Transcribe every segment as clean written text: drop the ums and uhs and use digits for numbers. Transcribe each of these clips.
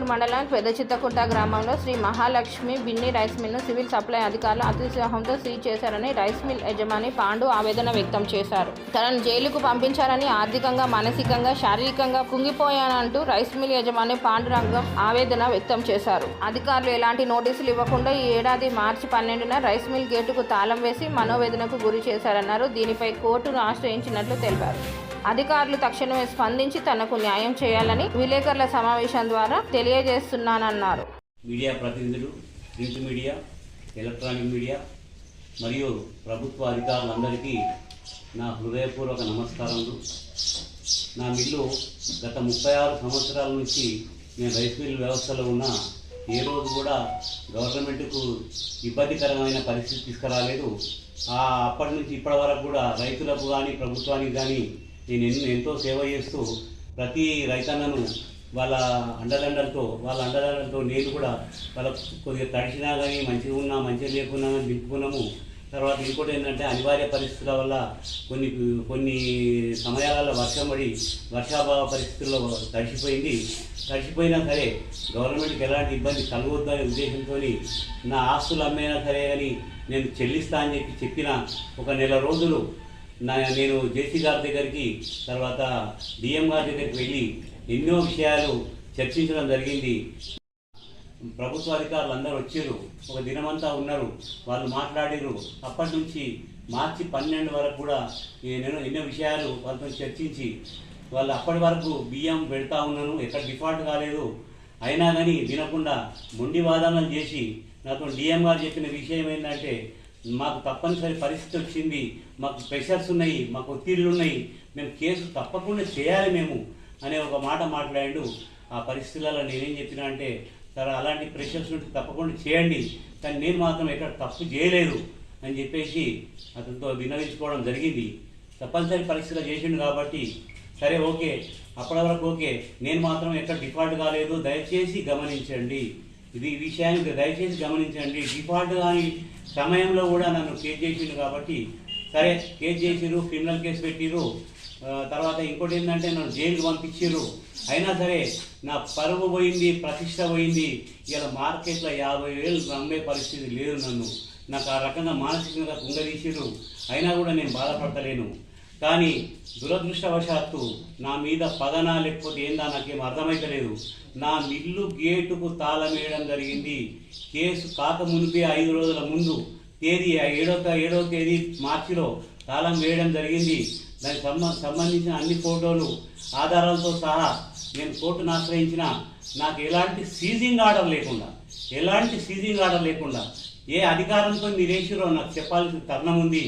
ఆత్మకూరు మండలం పెద్దచిత్తకుంట గ్రామంలో శ్రీ మహాలక్ష్మి బిన్ని రైస్ మిల్ను సివిల్ సప్లై అధికారులు అత్యుత్సాహంతో సీజ్ చేశారని రైస్ మిల్ యజమాని పాండు ఆవేదన వ్యక్తం చేశారు. తనను జైలుకు పంపించారని, ఆర్థికంగా, మానసికంగా, శారీరకంగా కుంగిపోయానంటూ రైస్ మిల్ యజమాని పాండురంగం ఆవేదన వ్యక్తం చేశారు. అధికారులు ఎలాంటి నోటీసులు ఇవ్వకుండా ఈ ఏడాది మార్చి 12న రైస్ మిల్ గేటుకు తాళం వేసి మనోవేదనకు గురి చేశారన్నారు. దీనిపై కోర్టును ఆశ్రయించినట్లు తెలిపారు. అధికారులు తక్షణమే స్పందించి తనకు న్యాయం చేయాలని విలేకరుల సమావేశం ద్వారా తెలియజేస్తున్నానన్నారు. మీడియా ప్రతినిధులు, ప్రింట్ మీడియా, ఎలక్ట్రానిక్ మీడియా మరియు ప్రభుత్వ అధికారులందరికీ నా హృదయపూర్వక నమస్కారములు. నా మిల్లు గత 36 సంవత్సరాల నుంచి నేను రైస్ మిల్ వ్యవస్థలో ఉన్న ఏ రోజు కూడా గవర్నమెంట్కు ఇబ్బందికరమైన పరిస్థితి తీసుకురాలేదు. అప్పటి నుంచి ఇప్పటి వరకు కూడా రైతులకు కానీ ప్రభుత్వానికి కానీ నేను ఎంతో సేవ చేస్తూ ప్రతి రైతన్నను వాళ్ళ అండదండలతో నేను కూడా వాళ్ళ కొద్దిగా తడిచినా కానీ మంచిగా ఉన్నా మంచిగా లేకున్నా కానీ దింపుకున్నాము. తర్వాత ఇంకోటి ఏంటంటే అనివార్య పరిస్థితుల వల్ల కొన్ని సమయాలలో వర్షం పడి వర్షాభావ పరిస్థితుల్లో తడిచిపోయినా సరే గవర్నమెంట్కి ఎలాంటి ఇబ్బంది కలగొద్దనే ఉద్దేశంతో నా ఆస్తులు అమ్మైనా సరే కానీ నేను చెల్లిస్తా అని చెప్పిన ఒక నెల రోజులు నేను జేసీ గారి దగ్గరికి, తర్వాత డిఎం గారి దగ్గరికి వెళ్ళి ఎన్నో విషయాలు చర్చించడం జరిగింది. ప్రభుత్వ అధికారులు అందరూ వచ్చారు, ఒక దినమంతా ఉన్నారు, వాళ్ళు మాట్లాడారు. అప్పటి నుంచి మార్చి 12 వరకు కూడా నేను ఎన్నో విషయాలు వాళ్ళతో చర్చించి వాళ్ళు అప్పటి వరకు బియ్యం పెడతా ఉన్నాను, ఎక్కడ డిఫాల్ట్ కాలేదు. అయినా కానీ వినకుండా మొండి వాదనలు చేసి నాతో డిఎం గారు చెప్పిన విషయం ఏంటంటే, మాకు తప్పనిసరి పరిస్థితి వచ్చింది, మాకు ప్రెషర్స్ ఉన్నాయి, మాకు ఒత్తిళ్ళు ఉన్నాయి, మేము కేసు తప్పకుండా చేయాలి మేము అనే ఒక మాట మాట్లాడాడు. ఆ పరిస్థితులలో నేనేం చెప్పినా అంటే, సరే అలాంటి ప్రెషర్స్ ఉంటే తప్పకుండా చేయండి, కానీ నేను మాత్రం ఎక్కడ తప్పు చేయలేదు అని చెప్పేసి అతనితో విన్నవించుకోవడం జరిగింది. తప్పనిసరి పరిస్థితిలో చేసిండు కాబట్టి సరే ఓకే, అప్పటి వరకు ఓకే, నేను మాత్రం ఎక్కడ డిఫాల్ట్ కాలేదు, దయచేసి గమనించండి, ఇది విషయాన్ని దయచేసి గమనించండి. డిఫాల్ట్ కానీ సమయంలో కూడా నన్ను కేసు చేసిండు కాబట్టి సరే కేసు చేసిరు, క్రిమినల్ కేసు పెట్టిరు. తర్వాత ఇంకోటి ఏంటంటే నన్ను జైలుకి పంపించారు. అయినా సరే నా పరువు పోయింది, ప్రతిష్ట పోయింది. ఇలా మార్కెట్లో 50,000 అమ్మే పరిస్థితి లేదు. నాకు ఆ రకంగా మానసికంగా కుంగదీసిరు. అయినా కూడా నేను బాధపడతలేను. కానీ దురదృష్టవశాత్తు నా మీద పదనా లేకపోతే ఏందా నాకేం అర్థమైతలేదు. నా మిల్లు గేటుకు తాళం వేయడం జరిగింది. కేసు కాక మునిపే 5 రోజుల ముందు తేదీ 7వ తేదీ మార్చిలో తాళం వేయడం జరిగింది. దానికి సంబంధించిన అన్ని ఫోటోలు ఆధారాలతో సహా నేను కోర్టును ఆశ్రయించిన. నాకు ఎలాంటి సీజింగ్ ఆర్డర్ లేకుండా ఏ అధికారంతో మీరేసిరో నాకు చెప్పాల్సిన తరుణం ఉంది.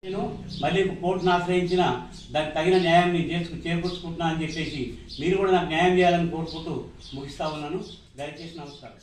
నేను మళ్ళీ కోర్టును ఆశ్రయించిన, దానికి తగిన న్యాయం నేను చేకూర్చుకుంటున్నా అని చెప్పేసి మీరు కూడా నాకు న్యాయం చేయాలని కోరుకుంటూ ముగిస్తా ఉన్నాను. దయచేసి నమస్కారం.